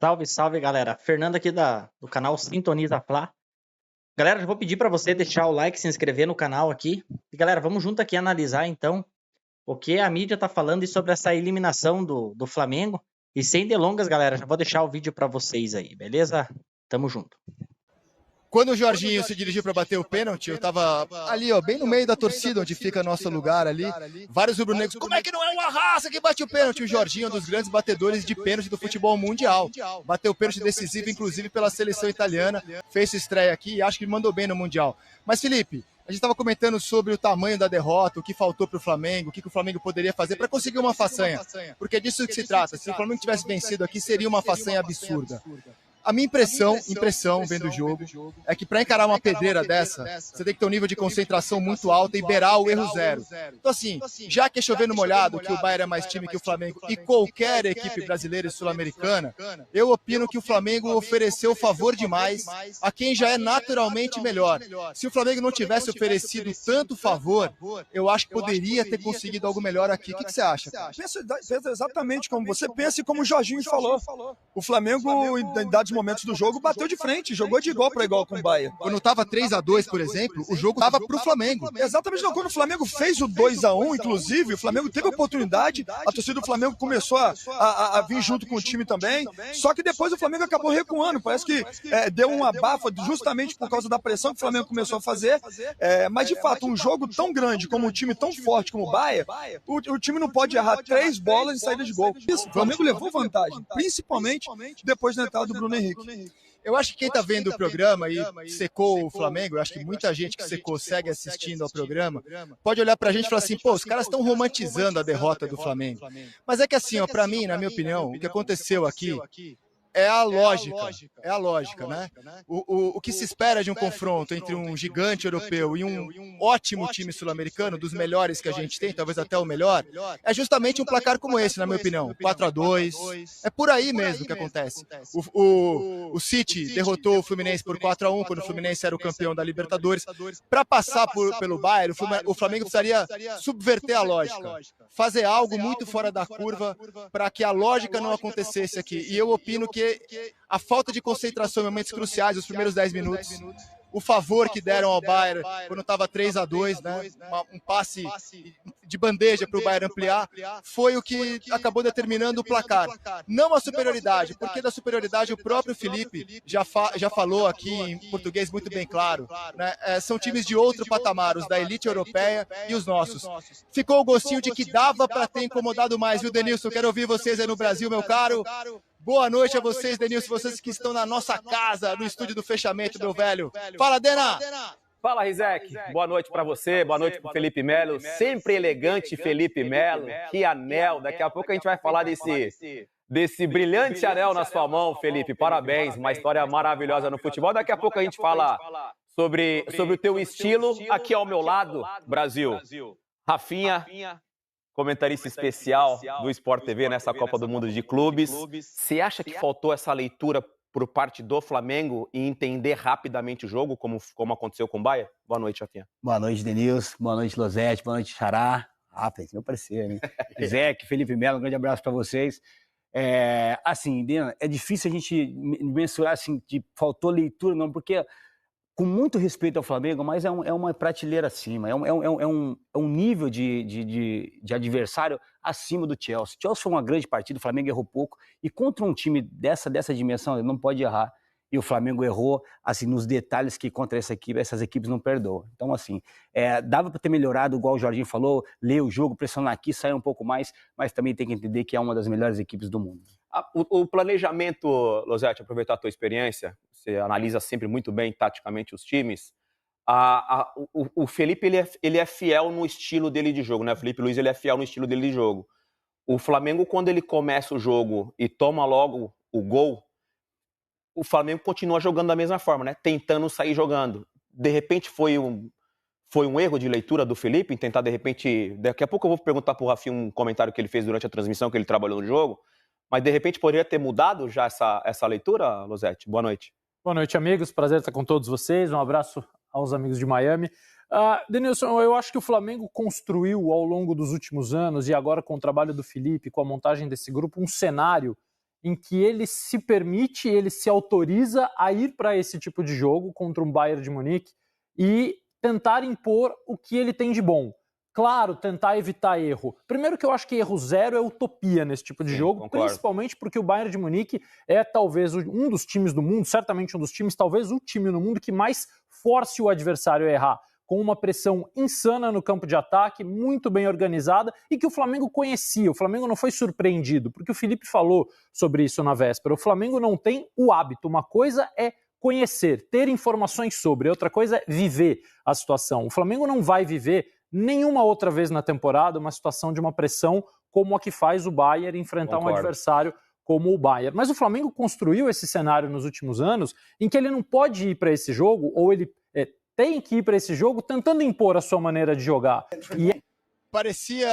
Salve, salve, galera. Fernando aqui do canal Sintoniza Fla. Galera, já vou pedir para você deixar o like, se inscrever no canal aqui. E galera, vamos junto aqui analisar então o que a mídia tá falando e sobre essa eliminação do Flamengo. E sem delongas, galera, já vou deixar o vídeo para vocês aí, beleza? Tamo junto. Quando o Jorginho se dirigiu para bater o pênalti, eu estava ali, ó, bem no meio da torcida, onde fica nosso lugar ali. Vários rubro-negros, como é que não é uma raça que bate o pênalti? O Jorginho é um dos grandes batedores de pênalti do futebol mundial. Bateu o pênalti decisivo, inclusive, pela seleção italiana. Fez sua estreia aqui e acho que mandou bem no Mundial. Mas, Felipe, a gente estava comentando sobre o tamanho da derrota, o que faltou para o Flamengo, o que o Flamengo poderia fazer para conseguir uma façanha. Porque é disso que se trata. Se o Flamengo tivesse vencido aqui, seria uma façanha absurda. A minha impressão vendo o jogo, é que para encarar uma pedreira dessa, você tem que ter um nível de concentração muito alto e beirar o erro zero. Então, assim, já que é chover no molhado, que o Bayern é mais time que o Flamengo e qualquer equipe brasileira e sul-americana, eu opino que o Flamengo ofereceu favor demais a quem já é naturalmente melhor. Se o Flamengo não tivesse oferecido tanto favor, eu acho que poderia ter conseguido algo melhor aqui. O que você acha? Pensa exatamente como você pensa e como o Jorginho falou. O Flamengo, em dados momentos do jogo, bateu de frente, jogou de igual para igual com o Bayern. Quando estava 3-2, por exemplo, o jogo estava para o Flamengo. Exatamente, não. Quando o Flamengo fez o 2-1, inclusive, o Flamengo teve oportunidade, a torcida do Flamengo começou a vir junto com o time também, só que depois o Flamengo acabou recuando, parece que deu uma abafa justamente por causa da pressão que o Flamengo começou a fazer, mas de fato, um jogo tão grande, como um time tão forte como o Bayern, o time não pode errar 3 bolas em saída de gol. Isso, o Flamengo levou vantagem, principalmente depois da entrada do Bruno Henrique. Eu acho que quem está vendo o programa e secou o Flamengo, eu acho que muita gente que secou segue assistindo ao programa, pode olhar pra gente e falar assim, pô, os caras estão romantizando a derrota do Flamengo. Mas é que assim, ó, pra mim, na minha opinião, o que aconteceu aqui é a lógica, né? O que se espera de um confronto entre um gigante europeu e um ótimo time sul-americano, dos melhores que a gente tem, talvez até o melhor, é justamente um placar como esse, na minha opinião, 4-2. É por aí mesmo que acontece. O City derrotou o Fluminense por 4-1, quando o Fluminense era o campeão da Libertadores. Para passar pelo Bayern, o Flamengo precisaria subverter a lógica, fazer algo muito fora da curva para que a lógica não acontecesse aqui. E eu opino que a falta de concentração em momentos cruciais, os primeiros 10 minutos, o favor que deram ao Bayern quando estava 3-2, né? Um passe de bandeja para o Bayern ampliar, foi o que acabou determinando o placar. Não a superioridade, porque da superioridade o próprio Felipe já falou aqui em português muito bem claro, né? São times de outro patamar, os da elite europeia e os nossos. Ficou o gostinho de que dava para ter incomodado mais, viu, Denilson? Quero ouvir vocês aí no Brasil, meu caro. Boa noite a vocês, Denilson, vocês que estão na nossa casa, no estúdio do fechamento, meu velho. Fala, Dena! Fala, Rizek. Boa noite para você, boa noite para Felipe Melo. Sempre elegante Felipe Melo. Que anel. Daqui a pouco a gente vai falar desse brilhante anel na sua mão, Felipe. Parabéns, uma história maravilhosa no futebol. Daqui a pouco a gente fala sobre o teu estilo. Aqui ao meu lado, Brasil. Rafinha, comentarista especial do Sport TV nessa Copa do Mundo de Clubes. Você acha que faltou essa leitura por parte do Flamengo e entender rapidamente o jogo, como aconteceu com o Bayern? Boa noite, Rafinha. Boa noite, Denilson. Boa noite, Losete. Boa noite, Xará. Fez meu parecer, né? Zeke, Felipe Melo, um grande abraço para vocês. Assim, Dena, é difícil a gente mensurar assim, que faltou leitura, não, porque com muito respeito ao Flamengo, mas é uma prateleira acima, é um nível de adversário acima do Chelsea. O Chelsea foi uma grande partida, o Flamengo errou pouco, e contra um time dessa dimensão, ele não pode errar. E o Flamengo errou assim, nos detalhes que contra essas equipes não perdoam. Então, assim, dava para ter melhorado, igual o Jorginho falou, ler o jogo, pressionar aqui, sair um pouco mais, mas também tem que entender que é uma das melhores equipes do mundo. O planejamento, Losete, aproveitar a tua experiência, você analisa sempre muito bem taticamente os times. O Felipe ele é fiel no estilo dele de jogo, né? O Felipe Luiz ele é fiel no estilo dele de jogo. O Flamengo, quando ele começa o jogo e toma logo o gol, o Flamengo continua jogando da mesma forma, né? Tentando sair jogando. De repente foi um erro de leitura do Felipe em tentar, de repente... Daqui a pouco eu vou perguntar pro Rafinha um comentário que ele fez durante a transmissão, que ele trabalhou no jogo, mas de repente poderia ter mudado já essa leitura, Losete? Boa noite. Boa noite, amigos. Prazer estar com todos vocês. Um abraço aos amigos de Miami. Denilson, eu acho que o Flamengo construiu ao longo dos últimos anos, e agora com o trabalho do Felipe, com a montagem desse grupo, um cenário em que ele se permite, ele se autoriza a ir para esse tipo de jogo contra um Bayern de Munique e tentar impor o que ele tem de bom. Claro, tentar evitar erro. Primeiro que eu acho que erro zero é utopia nesse tipo de jogo, concordo. Principalmente porque o Bayern de Munique é talvez um dos times do mundo, certamente um dos times, talvez o time no mundo que mais force o adversário a errar, com uma pressão insana no campo de ataque, muito bem organizada e que o Flamengo conhecia. O Flamengo não foi surpreendido, porque o Felipe falou sobre isso na véspera. O Flamengo não tem o hábito. Uma coisa é conhecer, ter informações sobre, outra coisa é viver a situação. O Flamengo não vai viver nenhuma outra vez na temporada uma situação de uma pressão como a que faz o Bayern enfrentar um adversário como o Bayern. Mas o Flamengo construiu esse cenário nos últimos anos em que ele não pode ir para esse jogo, ou ele tem que ir para esse jogo tentando impor a sua maneira de jogar. E parecia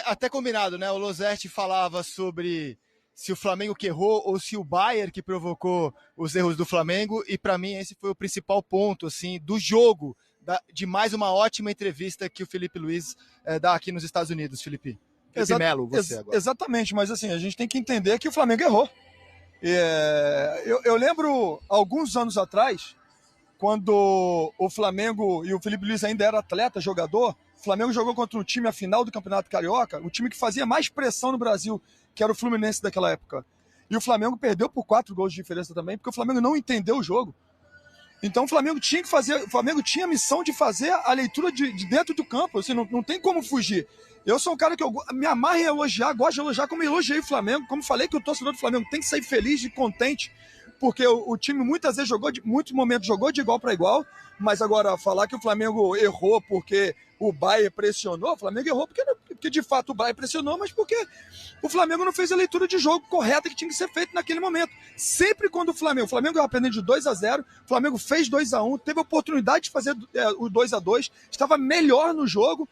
até combinado, né? O Losetti falava sobre se o Flamengo que errou ou se o Bayern que provocou os erros do Flamengo, e para mim esse foi o principal ponto assim, do jogo, de mais uma ótima entrevista que o Felipe Luiz dá aqui nos Estados Unidos, Felipe. Melo, você agora. Exatamente, mas assim, a gente tem que entender que o Flamengo errou. Eu lembro, alguns anos atrás, quando o Flamengo e o Felipe Luiz ainda era atleta, jogador, o Flamengo jogou contra um time a final do Campeonato Carioca, o time que fazia mais pressão no Brasil, que era o Fluminense daquela época. E o Flamengo perdeu por 4 gols de diferença também, porque o Flamengo não entendeu o jogo. Então o Flamengo tinha que fazer, o Flamengo tinha a missão de fazer a leitura de dentro do campo, assim, não tem como fugir. Eu sou um cara que eu me amarro em elogiar, gosto de elogiar, como eu elogiei o Flamengo, como falei que o torcedor do Flamengo tem que sair feliz e contente, porque o time muitas vezes muitos momentos jogou de igual para igual, mas agora falar que o Flamengo errou porque o Bayern pressionou, o Flamengo errou porque de fato o Bayern pressionou, mas porque o Flamengo não fez a leitura de jogo correta que tinha que ser feita naquele momento. Sempre quando o Flamengo estava perdendo de 2-0, o Flamengo fez 2-1, teve a oportunidade de fazer o 2-2, estava melhor no jogo,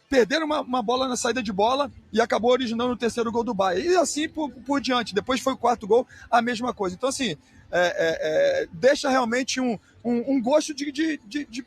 perderam uma bola na saída de bola e acabou originando o terceiro gol do Bayern. E assim por diante. Depois foi o quarto gol, a mesma coisa. Então, assim, deixa realmente um gosto de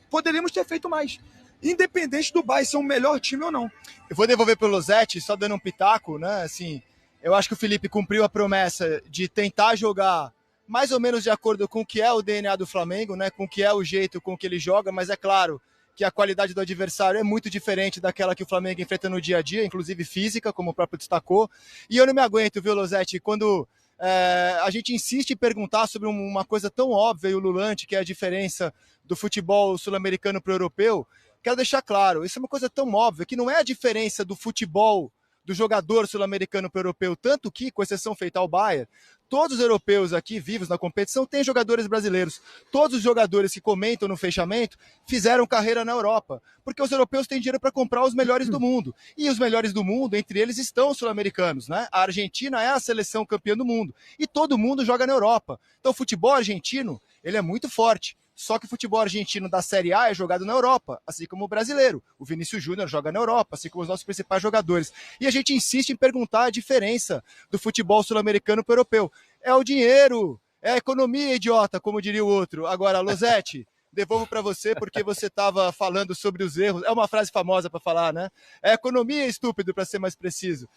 poderíamos ter feito mais. Independente do Bayern ser o melhor time ou não. Eu vou devolver para o Losetti, só dando um pitaco, né? Assim, eu acho que o Felipe cumpriu a promessa de tentar jogar mais ou menos de acordo com o que é o DNA do Flamengo, né? Com o que é o jeito com que ele joga, mas é claro que a qualidade do adversário é muito diferente daquela que o Flamengo enfrenta no dia a dia, inclusive física, como o próprio destacou. E eu não me aguento, viu, Losetti, quando a gente insiste em perguntar sobre uma coisa tão óbvia e ululante, que é a diferença do futebol sul-americano para o europeu. Quero deixar claro, isso é uma coisa tão óbvia, que não é a diferença do futebol do jogador sul-americano para o europeu, tanto que, com exceção feita ao Bayern, todos os europeus aqui vivos na competição têm jogadores brasileiros. Todos os jogadores que comentam no fechamento fizeram carreira na Europa, porque os europeus têm dinheiro para comprar os melhores do mundo. E os melhores do mundo, entre eles, estão os sul-americanos, né? A Argentina é a seleção campeã do mundo e todo mundo joga na Europa. Então o futebol argentino, ele é muito forte. Só que o futebol argentino da Série A é jogado na Europa, assim como o brasileiro. O Vinícius Júnior joga na Europa, assim como os nossos principais jogadores. E a gente insiste em perguntar a diferença do futebol sul-americano para o europeu. É o dinheiro, é a economia, idiota, como diria o outro. Agora, Losetti, devolvo para você porque você estava falando sobre os erros. É uma frase famosa para falar, né? É economia, estúpido, para ser mais preciso.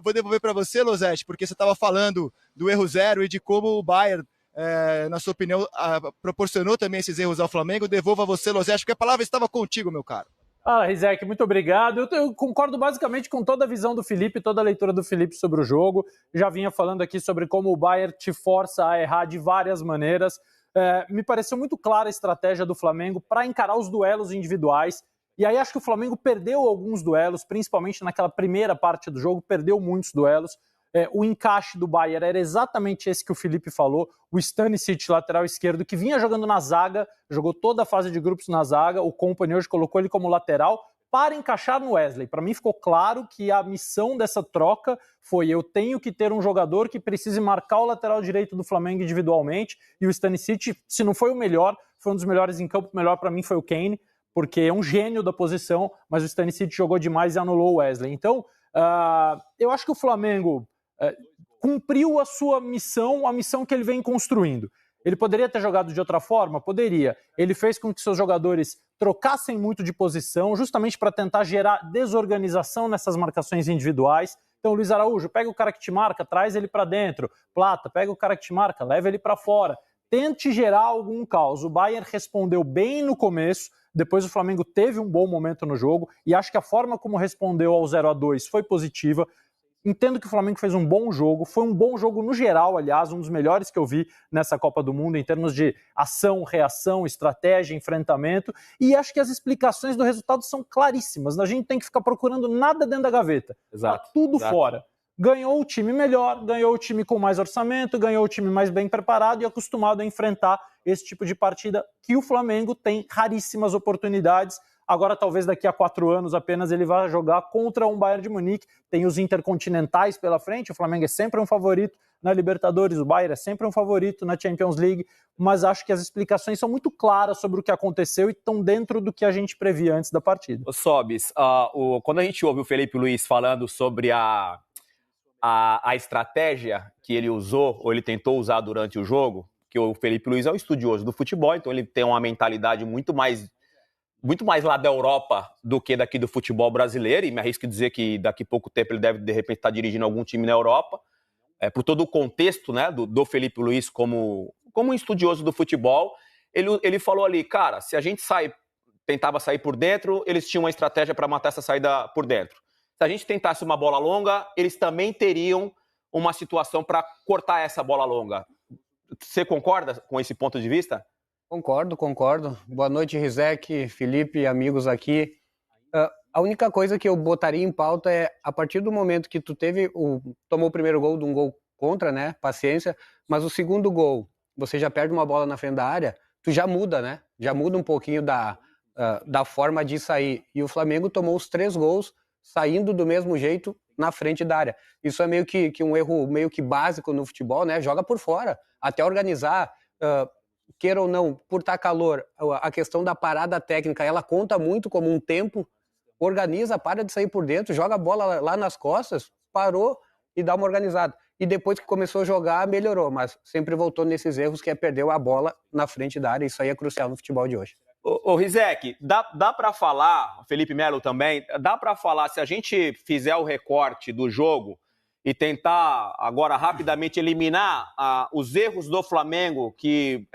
Vou devolver para você, Losetti, porque você estava falando do erro zero e de como o Bayern, na sua opinião, proporcionou também esses erros ao Flamengo. Devolvo a você, Losetti, porque a palavra estava contigo, meu caro. Rizek, muito obrigado. Eu concordo basicamente com toda a visão do Felipe, toda a leitura do Felipe sobre o jogo. Já vinha falando aqui sobre como o Bayern te força a errar de várias maneiras. Me pareceu muito clara a estratégia do Flamengo para encarar os duelos individuais. E aí acho que o Flamengo perdeu alguns duelos, principalmente naquela primeira parte do jogo, perdeu muitos duelos. O encaixe do Bayern era exatamente esse que o Felipe falou, o Stanisic, lateral esquerdo, que vinha jogando na zaga, jogou toda a fase de grupos na zaga, o Kompany hoje colocou ele como lateral para encaixar no Wesley. Para mim ficou claro que a missão dessa troca foi: eu tenho que ter um jogador que precise marcar o lateral direito do Flamengo individualmente, e o Stanisic, se não foi o melhor, foi um dos melhores em campo. O melhor para mim foi o Kane, porque é um gênio da posição, mas o Stanisic jogou demais e anulou o Wesley. Então, eu acho que o Flamengo cumpriu a sua missão, a missão que ele vem construindo. Ele poderia ter jogado de outra forma? Poderia. Ele fez com que seus jogadores trocassem muito de posição, justamente para tentar gerar desorganização nessas marcações individuais, Então, Luiz Araújo, pega o cara que te marca, traz ele para dentro. Plata, pega o cara que te marca, leva ele para fora. Tente gerar algum caos. O Bayern respondeu bem no começo, depois o Flamengo teve um bom momento no jogo e acho que a forma como respondeu ao 0-2 foi positiva. Entendo que o Flamengo fez um bom jogo, foi um bom jogo no geral, aliás, um dos melhores que eu vi nessa Copa do Mundo em termos de ação, reação, estratégia, enfrentamento, e acho que as explicações do resultado são claríssimas. A gente tem que ficar procurando nada dentro da gaveta. Exato. Tá tudo Exato. fora. Ganhou o time melhor, ganhou o time com mais orçamento, ganhou o time mais bem preparado e acostumado a enfrentar esse tipo de partida que o Flamengo tem raríssimas oportunidades. Agora, talvez daqui a 4 anos apenas ele vá jogar contra um Bayern de Munique. Tem os intercontinentais pela frente, o Flamengo é sempre um favorito na Libertadores, o Bayern é sempre um favorito na Champions League, mas acho que as explicações são muito claras sobre o que aconteceu e estão dentro do que a gente previa antes da partida. Ô, Sobis, quando a gente ouve o Felipe Luiz falando sobre a estratégia que ele usou, ou ele tentou usar durante o jogo, que o Felipe Luiz é um estudioso do futebol, então ele tem uma mentalidade muito mais lá da Europa do que daqui do futebol brasileiro, e me arrisco dizer que daqui a pouco tempo ele deve, de repente, estar dirigindo algum time na Europa, por todo o contexto, né, do Felipe Luiz como um estudioso do futebol. Ele falou ali, cara, se a gente tentava sair por dentro, eles tinham uma estratégia para matar essa saída por dentro. Se a gente tentasse uma bola longa, eles também teriam uma situação para cortar essa bola longa. Você concorda com esse ponto de vista? Concordo. Boa noite, Rizek, Felipe, amigos aqui. A única coisa que eu botaria em pauta é, a partir do momento que tu tomou o primeiro gol de um gol contra, né? Paciência, mas o segundo gol, você já perde uma bola na frente da área, tu já muda, né? Já muda um pouquinho da forma de sair. E o Flamengo tomou os 3 gols saindo do mesmo jeito na frente da área. Isso é meio que um erro meio que básico no futebol, né? Joga por fora, até organizar... queira ou não, por estar calor, a questão da parada técnica, ela conta muito como um tempo, organiza, para de sair por dentro, joga a bola lá nas costas, parou e dá uma organizada. E depois que começou a jogar, melhorou, mas sempre voltou nesses erros que perdeu a bola na frente da área, isso aí é crucial no futebol de hoje. Ô Rizek, dá para falar, Felipe Melo também, dá para falar, se a gente fizer o recorte do jogo e tentar agora rapidamente eliminar os erros do Flamengo, que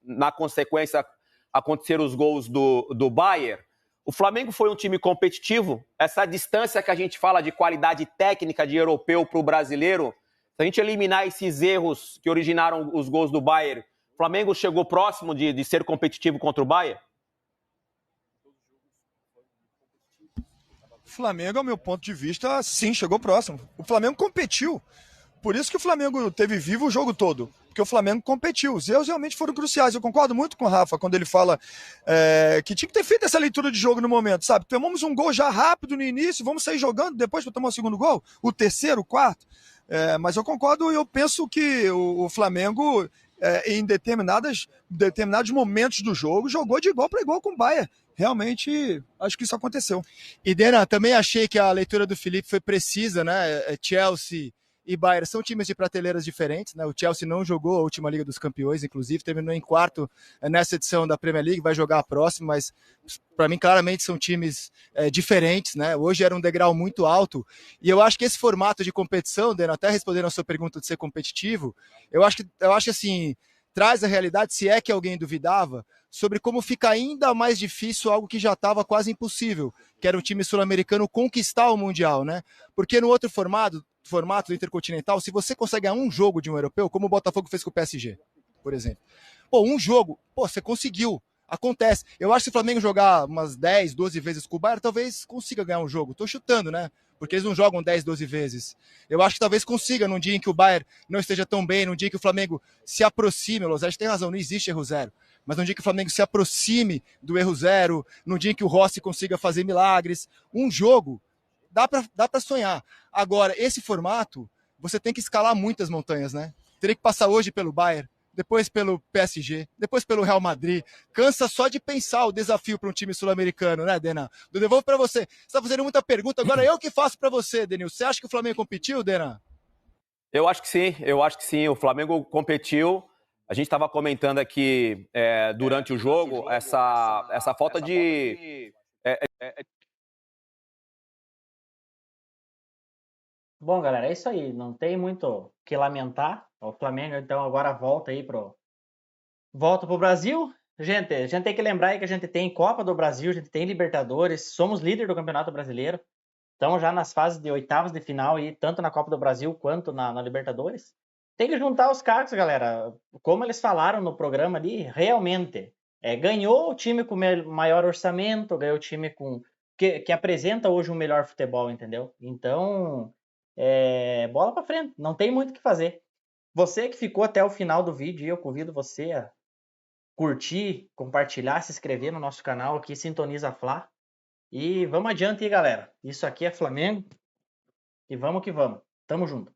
na consequência aconteceram os gols do Bayern, o Flamengo foi um time competitivo. Essa distância que a gente fala de qualidade técnica de europeu para o brasileiro, se a gente eliminar esses erros que originaram os gols do Bayern, o Flamengo chegou próximo de ser competitivo contra o Bayern? O Flamengo, ao meu ponto de vista, sim, chegou próximo. O Flamengo competiu. Por isso que o Flamengo teve vivo o jogo todo. Porque o Flamengo competiu. Os erros realmente foram cruciais. Eu concordo muito com o Rafa quando ele fala que tinha que ter feito essa leitura de jogo no momento, sabe? Tomamos um gol já rápido no início, vamos sair jogando depois para tomar o segundo gol, o terceiro, o quarto. Mas eu concordo e eu penso que o Flamengo, em determinados momentos do jogo, jogou de igual para igual com o Bayern. Realmente, acho que isso aconteceu. E, Dena, também achei que a leitura do Felipe foi precisa, né? Chelsea e Bayern são times de prateleiras diferentes, né? O Chelsea não jogou a última Liga dos Campeões, inclusive terminou em 4º nessa edição da Premier League, vai jogar a próxima, mas para mim claramente são times diferentes, né? Hoje era um degrau muito alto e eu acho que esse formato de competição, Dena, até respondendo a sua pergunta de ser competitivo, eu acho que assim, traz a realidade, se é que alguém duvidava, sobre como fica ainda mais difícil algo que já estava quase impossível, que era o time sul-americano conquistar o Mundial, né? Porque no outro formato do Intercontinental, se você consegue ganhar um jogo de um europeu, como o Botafogo fez com o PSG, por exemplo. Um jogo, você conseguiu. Acontece. Eu acho que se o Flamengo jogar umas 10, 12 vezes com o Bayern, talvez consiga ganhar um jogo. Tô chutando, né? Porque eles não jogam 10, 12 vezes. Eu acho que talvez consiga num dia em que o Bayern não esteja tão bem, num dia que o Flamengo se aproxime. O Lozete tem razão, não existe erro zero. Mas num dia que o Flamengo se aproxime do erro zero, num dia em que o Rossi consiga fazer milagres. Um jogo, dá para sonhar. Agora, esse formato, você tem que escalar muitas montanhas, né? Teria que passar hoje pelo Bayern, depois pelo PSG, depois pelo Real Madrid. Cansa só de pensar o desafio para um time sul-americano, né, Dena? Eu devolvo para você. Você está fazendo muita pergunta, agora eu que faço para você, Denil. Você acha que o Flamengo competiu, Dena? Eu acho que sim. O Flamengo competiu. A gente estava comentando aqui durante o jogo essa falta de... Bom, galera, é isso aí. Não tem muito o que lamentar. O Flamengo, então, agora volta aí volta pro Brasil. Gente, a gente tem que lembrar aí que a gente tem Copa do Brasil, a gente tem Libertadores, somos líder do Campeonato Brasileiro. Estamos já nas fases de oitavas de final, aí, tanto na Copa do Brasil quanto na Libertadores. Tem que juntar os cacos, galera. Como eles falaram no programa ali, realmente, ganhou o time com maior orçamento, ganhou o time que apresenta hoje um melhor futebol, entendeu? Então, bola para frente, não tem muito o que fazer. Você que ficou até o final do vídeo, eu convido você a curtir, compartilhar, se inscrever no nosso canal aqui, Sintoniza Fla. E vamos adiante aí, galera. Isso aqui é Flamengo. E vamos que vamos. Tamo junto.